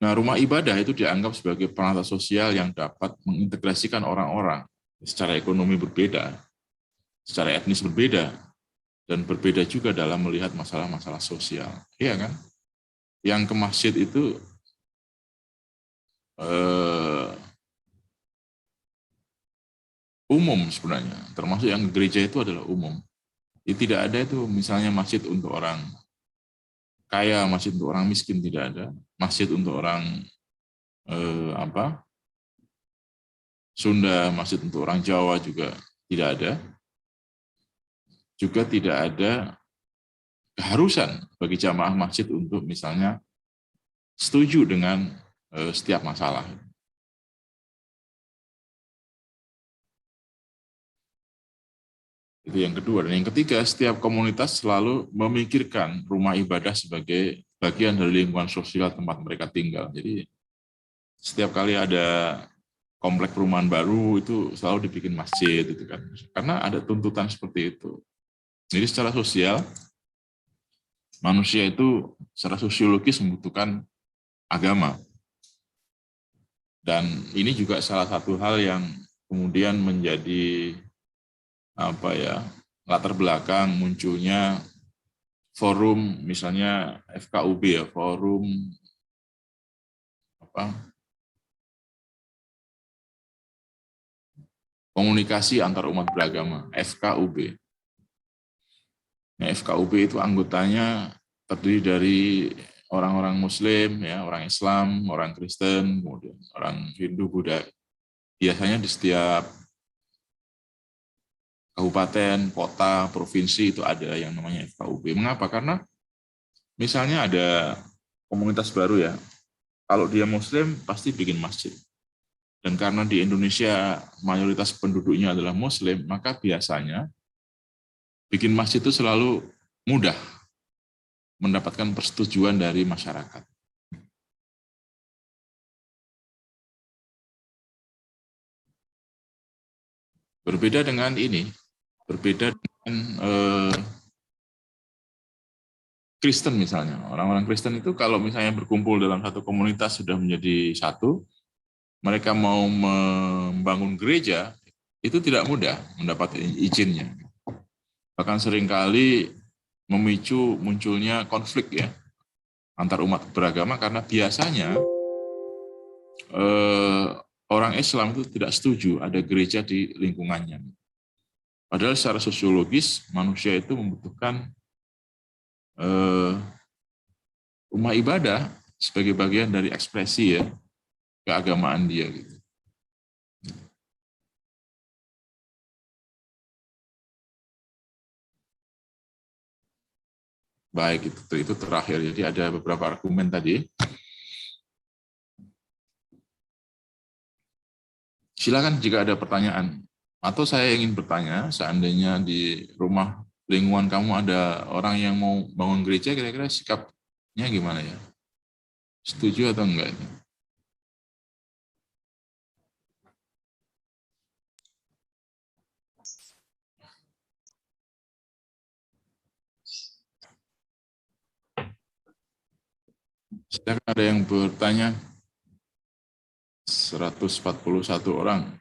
Nah, rumah ibadah itu dianggap sebagai peranata sosial yang dapat mengintegrasikan orang-orang secara ekonomi berbeda, secara etnis berbeda, dan berbeda juga dalam melihat masalah-masalah sosial. Iya kan? Yang ke masjid itu umum sebenarnya, termasuk yang ke gereja itu adalah umum. Jadi tidak ada itu misalnya masjid untuk orang kaya, masjid untuk orang miskin, tidak ada. Masjid untuk orang Sunda, masjid untuk orang Jawa juga tidak ada. Juga tidak ada keharusan bagi jamaah masjid untuk misalnya setuju dengan setiap masalah. Itu yang kedua. Dan yang ketiga, setiap komunitas selalu memikirkan rumah ibadah sebagai bagian dari lingkungan sosial tempat mereka tinggal. Jadi setiap kali ada komplek perumahan baru itu selalu dibikin masjid itu kan. Karena ada tuntutan seperti itu. Jadi secara sosial manusia itu secara sosiologis membutuhkan agama. Dan ini juga salah satu hal yang kemudian menjadi latar belakang munculnya forum misalnya FKUB ya, forum komunikasi antar umat beragama, FKUB. Nah, FKUB itu anggotanya terdiri dari orang-orang Muslim, ya, orang Islam, orang Kristen, kemudian orang Hindu, Buddha. Biasanya di setiap kabupaten, kota, provinsi itu ada yang namanya FKUB. Mengapa? Karena misalnya ada komunitas baru ya, kalau dia Muslim pasti bikin masjid. Dan karena di Indonesia mayoritas penduduknya adalah Muslim, maka biasanya bikin masjid itu selalu mudah mendapatkan persetujuan dari masyarakat. Berbeda dengan ini, berbeda dengan Kristen misalnya. Orang-orang Kristen itu kalau misalnya berkumpul dalam satu komunitas sudah menjadi satu, mereka mau membangun gereja, itu tidak mudah mendapat izinnya. Bahkan seringkali memicu munculnya konflik ya antar umat beragama karena biasanya orang Islam itu tidak setuju ada gereja di lingkungannya. Padahal secara sosiologis manusia itu membutuhkan rumah ibadah sebagai bagian dari ekspresi ya keagamaan dia gitu. Baik, itu terakhir. Jadi ada beberapa argumen tadi. Silakan jika ada pertanyaan. Atau saya ingin bertanya, seandainya di rumah lingkungan kamu ada orang yang mau bangun gereja, kira-kira sikapnya gimana ya? Setuju atau enggak? Silakan, ada yang bertanya? 141 orang.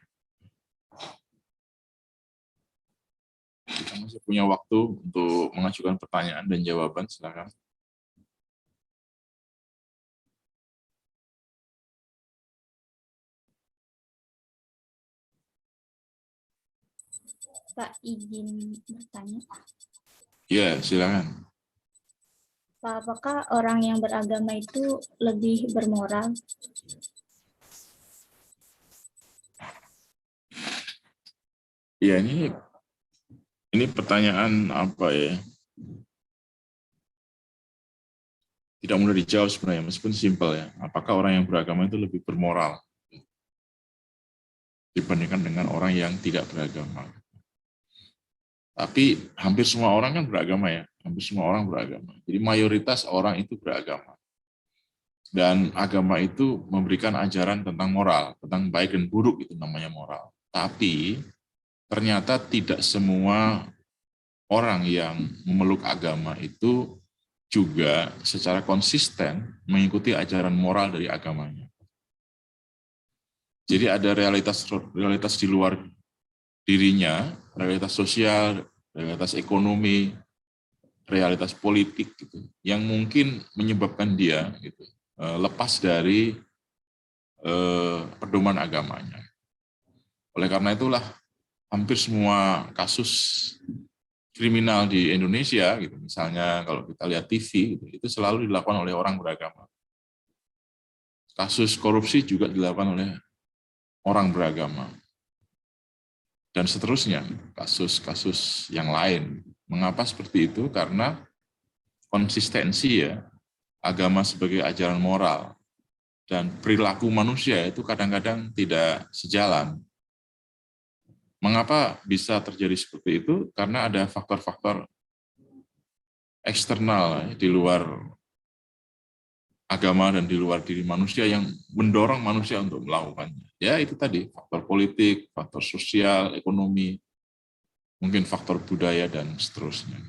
Kita masih punya waktu untuk mengajukan pertanyaan dan jawaban, silakan. Pak, izin bertanya. Ya, silakan. Pak, apakah orang yang beragama itu lebih bermoral? Ya, ini pertanyaan apa ya? Tidak mudah dijawab sebenarnya, meskipun simpel ya. Apakah orang yang beragama itu lebih bermoral dibandingkan dengan orang yang tidak beragama? Tapi hampir semua orang kan beragama ya, hampir semua orang beragama. Jadi mayoritas orang itu beragama. Dan agama itu memberikan ajaran tentang moral, tentang baik dan buruk, itu namanya moral. Tapi ternyata tidak semua orang yang memeluk agama itu juga secara konsisten mengikuti ajaran moral dari agamanya. Jadi ada realitas di luar dirinya, realitas sosial, realitas ekonomi, realitas politik gitu, yang mungkin menyebabkan dia gitu, lepas dari pedoman agamanya. Oleh karena itulah hampir semua kasus kriminal di Indonesia, gitu, misalnya kalau kita lihat TV, gitu, itu selalu dilakukan oleh orang beragama. Kasus korupsi juga dilakukan oleh orang beragama. Dan seterusnya, kasus-kasus yang lain. Mengapa seperti itu? Karena konsistensi ya, agama sebagai ajaran moral dan perilaku manusia itu kadang-kadang tidak sejalan. Mengapa bisa terjadi seperti itu? Karena ada faktor-faktor eksternal di luar agama dan di luar diri manusia yang mendorong manusia untuk melakukannya. Ya itu tadi, faktor politik, faktor sosial, ekonomi, mungkin faktor budaya, dan seterusnya.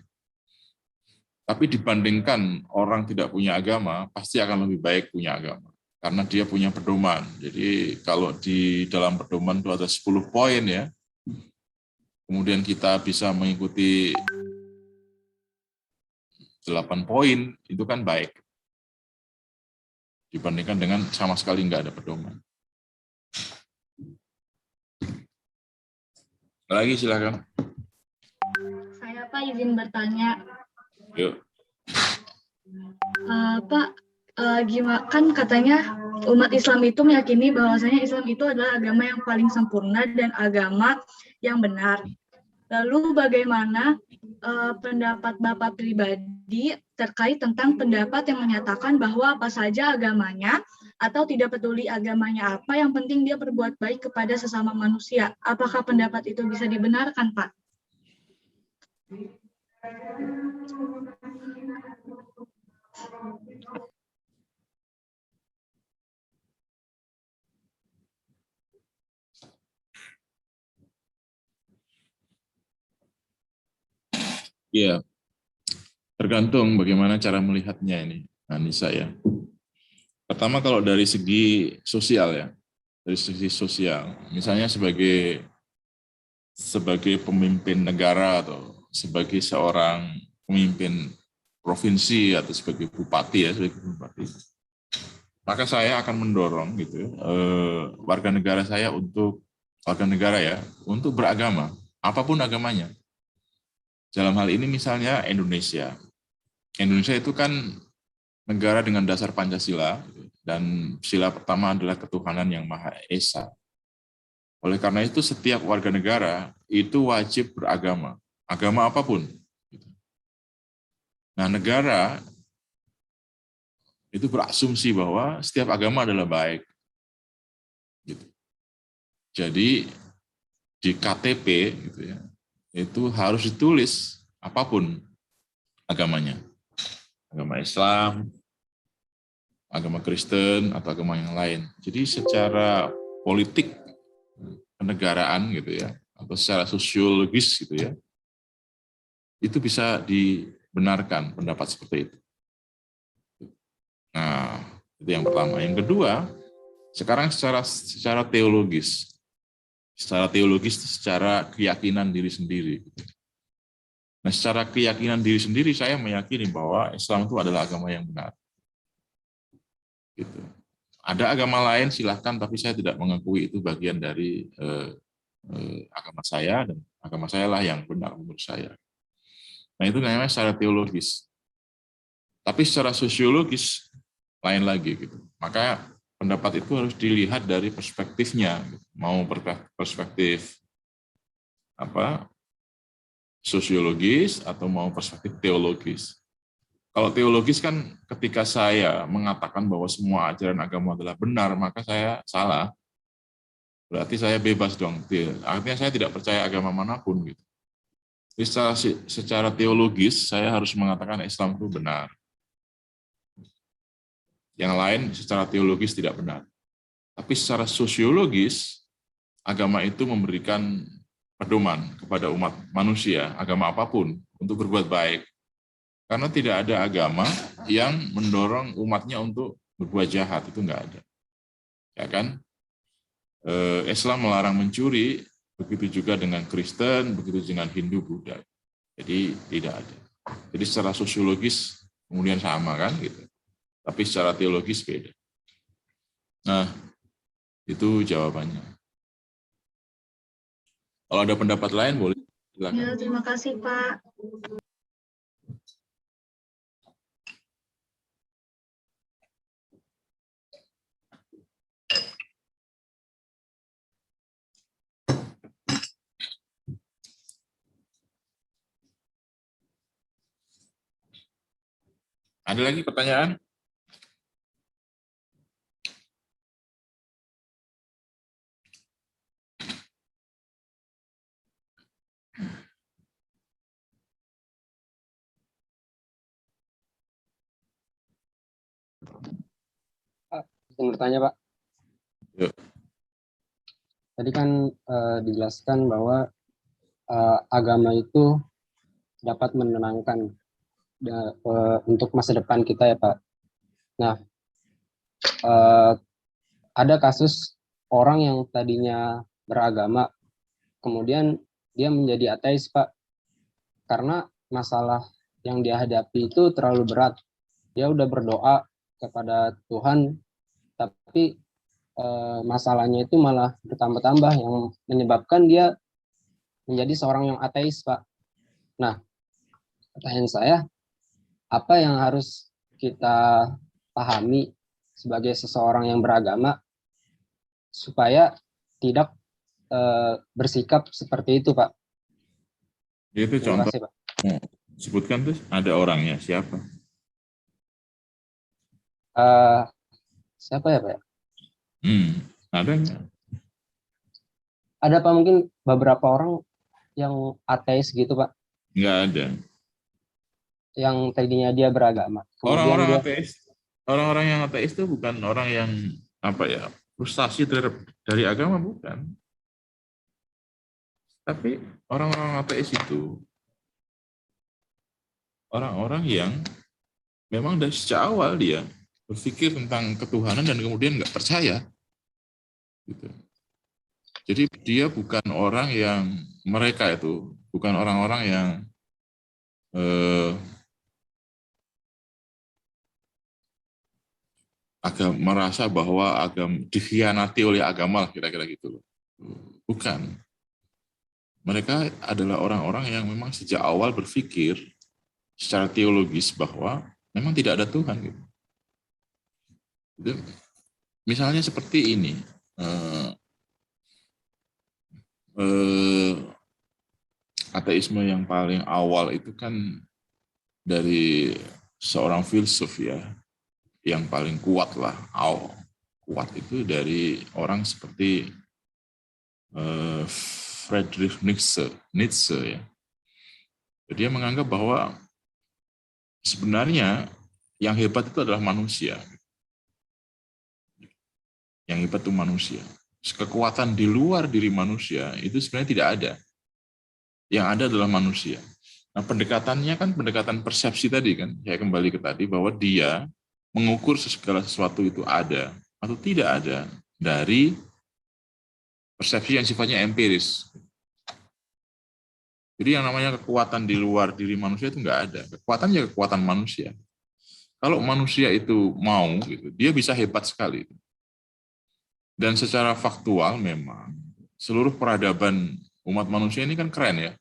Tapi dibandingkan orang tidak punya agama, pasti akan lebih baik punya agama. Karena dia punya pedoman. Jadi kalau di dalam pedoman itu ada 10 poin ya, kemudian kita bisa mengikuti 8 poin, itu kan baik. Dibandingkan dengan sama sekali nggak ada pedoman. Lagi silakan. Saya Pak izin bertanya. Yuk. Pak, gimana kan katanya umat Islam itu meyakini bahwasanya Islam itu adalah agama yang paling sempurna dan agama yang benar. Lalu bagaimana pendapat Bapak pribadi terkait tentang pendapat yang menyatakan bahwa apa saja agamanya atau tidak peduli agamanya apa, yang penting dia berbuat baik kepada sesama manusia. Apakah pendapat itu bisa dibenarkan, Pak? Iya, tergantung bagaimana cara melihatnya ini, Anissa ya. Pertama kalau dari segi sosial ya, dari segi sosial, misalnya sebagai pemimpin negara atau sebagai seorang pemimpin provinsi atau sebagai bupati ya, sebagai bupati, maka saya akan mendorong gitu warga negara saya untuk beragama, apapun agamanya. Dalam hal ini misalnya Indonesia. Indonesia itu kan negara dengan dasar Pancasila, dan sila pertama adalah ketuhanan yang Maha Esa. Oleh karena itu setiap warga negara itu wajib beragama, agama apapun. Nah, negara itu berasumsi bahwa setiap agama adalah baik. Gitu. Jadi di KTP gitu ya, itu harus ditulis apapun agamanya. Agama Islam, agama Kristen, atau agama yang lain. Jadi secara politik kenegaraan gitu ya, atau secara sosiologis gitu ya, itu bisa dibenarkan pendapat seperti itu. Nah, Itu yang pertama. Yang kedua, sekarang secara teologis. Secara teologis, secara keyakinan diri sendiri. Nah, secara keyakinan diri sendiri, saya meyakini bahwa Islam itu adalah agama yang benar. Gitu. Ada agama lain silahkan, tapi saya tidak mengakui itu bagian dari agama saya, dan agama saya lah yang benar menurut saya. Nah, itu namanya secara teologis. Tapi secara sosiologis lain lagi gitu. Maka pendapat itu harus dilihat dari perspektifnya, mau perspektif sosiologis atau mau perspektif teologis. Kalau teologis kan ketika saya mengatakan bahwa semua ajaran agama adalah benar, maka saya salah. Berarti saya bebas dong. Artinya saya tidak percaya agama manapun gitu. Jadi secara teologis saya harus mengatakan Islam itu benar. Yang lain secara teologis tidak benar. Tapi secara sosiologis agama itu memberikan pedoman kepada umat manusia, agama apapun, untuk berbuat baik. Karena tidak ada agama yang mendorong umatnya untuk berbuat jahat, itu enggak ada. Ya kan? Islam melarang mencuri, begitu juga dengan Kristen, begitu dengan Hindu, Buddha. Jadi tidak ada. Jadi secara sosiologis kemudian sama kan gitu. Tapi secara teologis beda. Nah, itu jawabannya. Kalau ada pendapat lain boleh silakan. Ya, terima kasih Pak. Ada lagi pertanyaan? Pak, izin bertanya Pak. Yuk. Tadi kan dijelaskan bahwa agama itu dapat menenangkan untuk masa depan kita ya Pak. Nah, ada kasus orang yang tadinya beragama, kemudian dia menjadi ateis Pak, karena masalah yang dia hadapi itu terlalu berat. Dia udah berdoa kepada Tuhan, tapi masalahnya itu malah bertambah-tambah yang menyebabkan dia menjadi seorang yang ateis, Pak. Nah, pertanyaan saya, apa yang harus kita pahami sebagai seseorang yang beragama supaya tidak bersikap seperti itu, Pak? Itu Terima contoh. kasih, Pak. Sebutkan tuh ada orangnya siapa? Siapa ya, Pak? Ada nggak? Ada Pak, mungkin beberapa orang yang ateis gitu Pak, Nggak ada. yang tadinya dia beragama. Orang-orang yang ateis itu bukan orang yang frustasi dari agama, bukan. Tapi orang-orang ateis itu orang-orang yang memang dari sejak awal dia berpikir tentang ketuhanan dan kemudian nggak percaya. Gitu. Jadi dia bukan orang yang, mereka itu bukan orang-orang yang merasa bahwa agama dikhianati oleh agama, kira-kira gitu. Bukan. Mereka adalah orang-orang yang memang sejak awal berpikir secara teologis bahwa memang tidak ada Tuhan. Gitu. Misalnya seperti ini. Ateisme yang paling awal itu kan dari seorang filsuf ya, yang paling kuat lah, kuat itu dari orang seperti Friedrich Nietzsche ya. Dia menganggap bahwa sebenarnya yang hebat itu adalah manusia. Yang hebat itu manusia. Kekuatan di luar diri manusia itu sebenarnya tidak ada. Yang ada adalah manusia. Nah, pendekatannya kan pendekatan persepsi tadi kan. Saya kembali ke tadi bahwa dia mengukur segala sesuatu itu ada atau tidak ada dari persepsi yang sifatnya empiris. Jadi yang namanya kekuatan di luar diri manusia itu nggak ada. Kekuatan ya kekuatan manusia. Kalau manusia itu mau, gitu, dia bisa hebat sekali. Dan secara faktual memang seluruh peradaban umat manusia ini kan keren ya.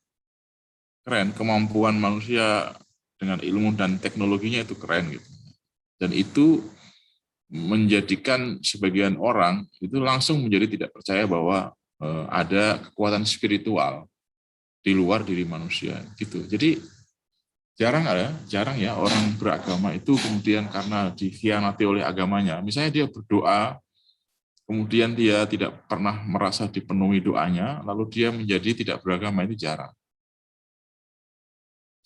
Keren, kemampuan manusia dengan ilmu dan teknologinya itu keren gitu. Dan itu menjadikan sebagian orang itu langsung menjadi tidak percaya bahwa ada kekuatan spiritual di luar diri manusia gitu. Jadi jarang ya orang beragama itu kemudian karena dikhianati oleh agamanya. Misalnya dia berdoa, kemudian dia tidak pernah merasa dipenuhi doanya, lalu dia menjadi tidak beragama, itu jarang.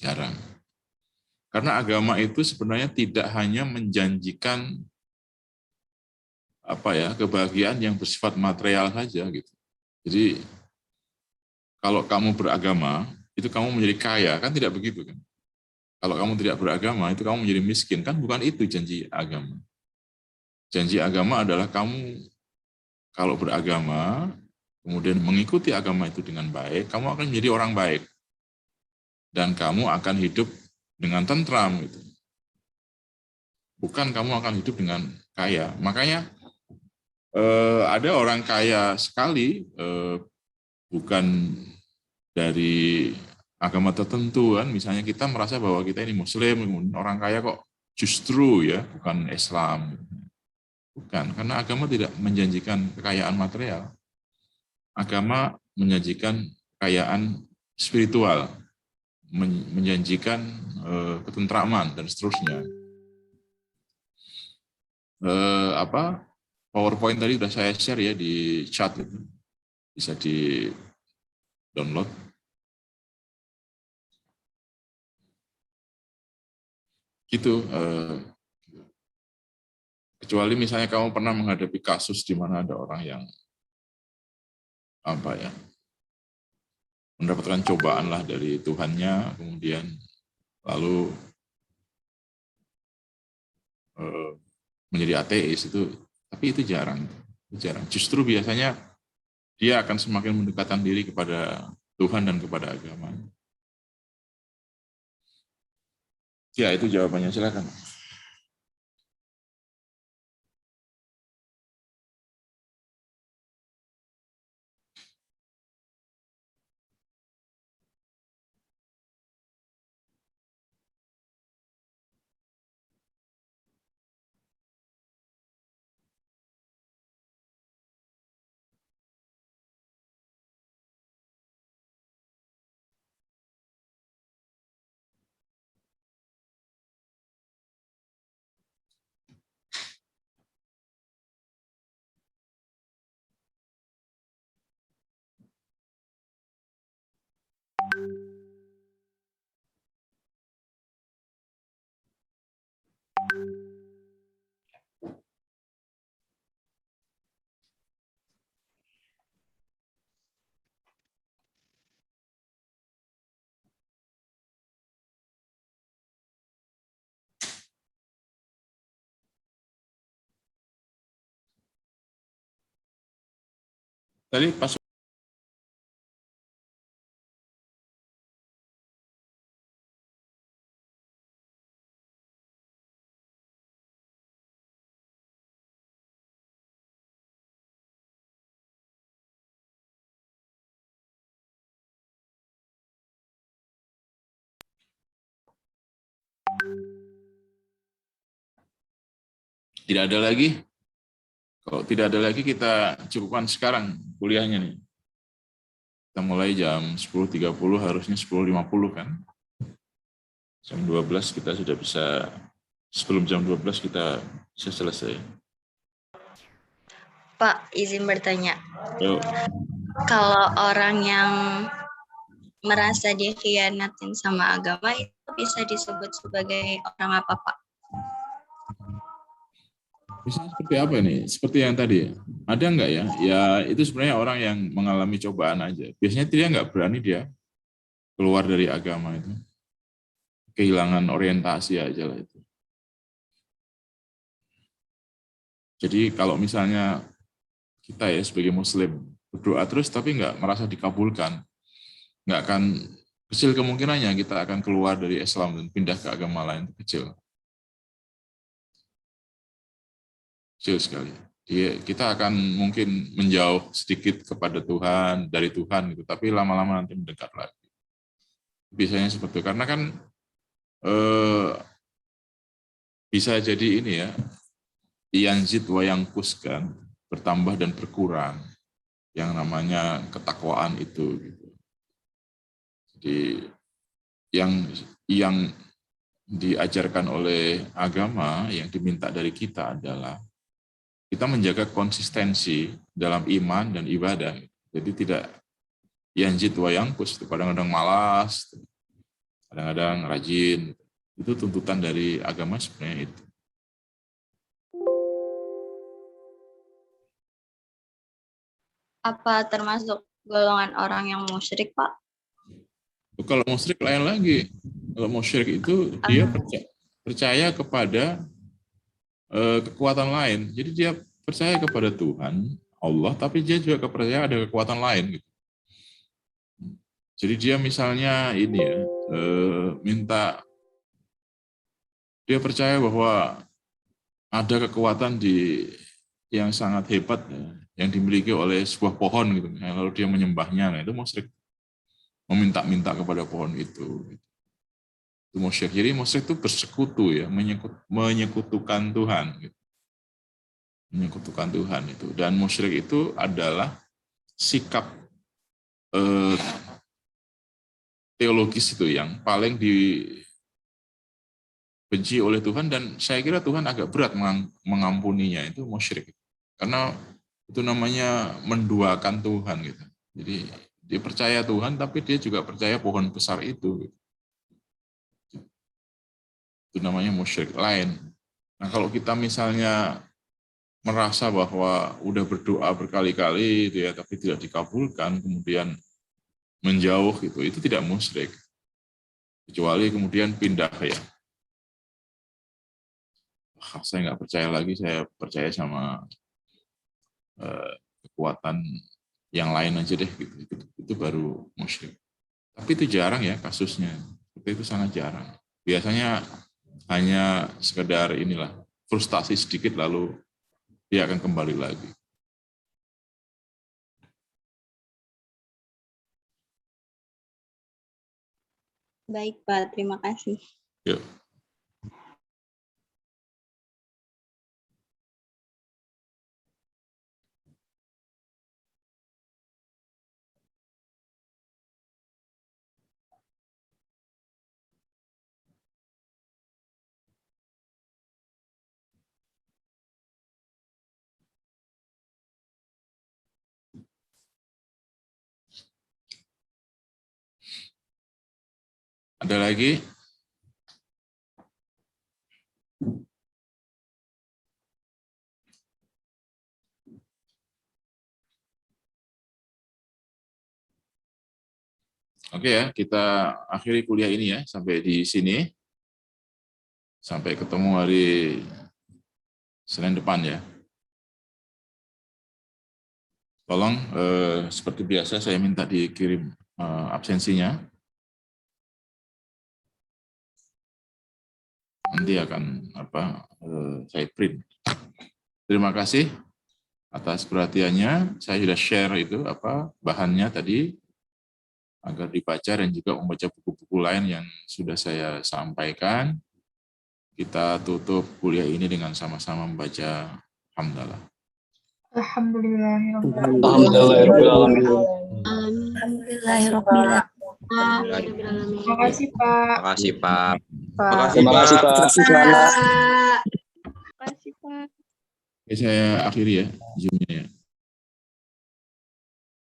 Jarang. Karena agama itu sebenarnya tidak hanya menjanjikan kebahagiaan yang bersifat material saja gitu. Jadi kalau kamu beragama, itu kamu menjadi kaya, kan tidak begitu kan? Kalau kamu tidak beragama, itu kamu menjadi miskin, kan bukan itu janji agama. Janji agama adalah kamu kalau beragama, kemudian mengikuti agama itu dengan baik, kamu akan menjadi orang baik. Dan kamu akan hidup dengan tentram gitu. Bukan kamu akan hidup dengan kaya. Makanya ada orang kaya sekali, bukan dari agama tertentu kan, misalnya kita merasa bahwa kita ini Muslim, orang kaya kok justru ya bukan Islam, bukan, karena agama tidak menjanjikan kekayaan material, agama menjanjikan kekayaan spiritual, menjanjikan ketentraman dan seterusnya. PowerPoint tadi sudah saya share ya di chat itu, bisa di download. Gitu. Kecuali misalnya kamu pernah menghadapi kasus di mana ada orang yang mendapatkan cobaan lah dari Tuhannya, kemudian lalu menjadi ateis, itu, tapi itu jarang. Justru biasanya dia akan semakin mendekatkan diri kepada Tuhan dan kepada agama. Ya, itu jawabannya, silakan. Tadi pas tidak ada lagi. Kalau tidak ada lagi, kita cukupkan sekarang kuliahnya nih. Kita mulai jam 10.30, harusnya 10.50 kan. Jam 12 kita sudah bisa, sebelum jam 12 kita bisa selesai. Pak, izin bertanya. Yuk. Kalau orang yang merasa dikhianatin sama agama, itu bisa disebut sebagai orang apa, Pak? Misalnya seperti apa nih? Seperti yang tadi ya? Ada nggak ya? Ya itu sebenarnya orang yang mengalami cobaan aja. Biasanya dia nggak berani dia keluar dari agama itu. Kehilangan orientasi aja lah itu. Jadi kalau misalnya kita ya sebagai Muslim berdoa terus tapi nggak merasa dikabulkan, nggak akan, kecil kemungkinannya kita akan keluar dari Islam dan pindah ke agama lain, kecil sekali. Kita akan mungkin menjauh sedikit kepada Tuhan, dari Tuhan gitu, tapi lama-lama nanti mendekat lagi. Biasanya seperti itu, karena kan bisa jadi ini ya, yanzid wa yanqus kan, bertambah dan berkurang, yang namanya ketakwaan itu. Gitu. Jadi yang diajarkan oleh agama, yang diminta dari kita adalah kita menjaga konsistensi dalam iman dan ibadah. Jadi tidak yanzid wa yanqus, kadang-kadang malas, kadang-kadang rajin. Itu tuntutan dari agama sebenarnya itu. Apa termasuk golongan orang yang musyrik, Pak? Kalau musyrik lain lagi. Kalau musyrik itu dia percaya kepada kekuatan lain. Jadi dia percaya kepada Tuhan, Allah, tapi dia juga percaya ada kekuatan lain. Gitu. Jadi dia misalnya ini ya, dia percaya bahwa ada kekuatan yang sangat hebat ya, yang dimiliki oleh sebuah pohon gitu. Lalu dia menyembahnya, nah itu musyrik. Meminta-minta kepada pohon itu. Itu musyrik. Jadi musyrik itu bersekutu ya, menyekutukan Tuhan. Gitu. Menyekutukan Tuhan itu. Dan musyrik itu adalah sikap teologis itu yang paling dibenci oleh Tuhan, dan saya kira Tuhan agak berat mengampuninya, itu musyrik. Karena itu namanya menduakan Tuhan gitu. Jadi dia percaya Tuhan, tapi dia juga percaya pohon besar itu. Itu namanya musyrik lain. Nah kalau kita misalnya merasa bahwa udah berdoa berkali-kali gitu ya, tapi tidak dikabulkan, kemudian menjauh gitu, itu tidak musyrik. Kecuali kemudian pindah ya. Saya nggak percaya lagi, saya percaya sama kekuatan yang lain aja deh gitu. Itu baru musyrik. Tapi itu jarang ya kasusnya. Itu sangat jarang. Biasanya hanya sekedar inilah, frustasi sedikit lalu dia akan kembali lagi. Baik, Pak. Terima kasih. Yuk. Ada lagi? Oke ya, kita akhiri kuliah ini ya, sampai di sini. Sampai ketemu hari Senin depan ya. Tolong seperti biasa saya minta dikirim absensinya. Nanti akan saya print. Terima kasih atas perhatiannya. Saya sudah share itu bahannya tadi agar dibaca dan juga membaca buku-buku lain yang sudah saya sampaikan. Kita tutup kuliah ini dengan sama-sama membaca hamdalah. Alhamdulillahirobbilalamin. Terima kasih, Pak. Terima kasih, Pak. Terima kasih, Pak. Terima kasih, Pak. Terima kasih, Pak. Oke, saya akhiri ya Zoom-nya.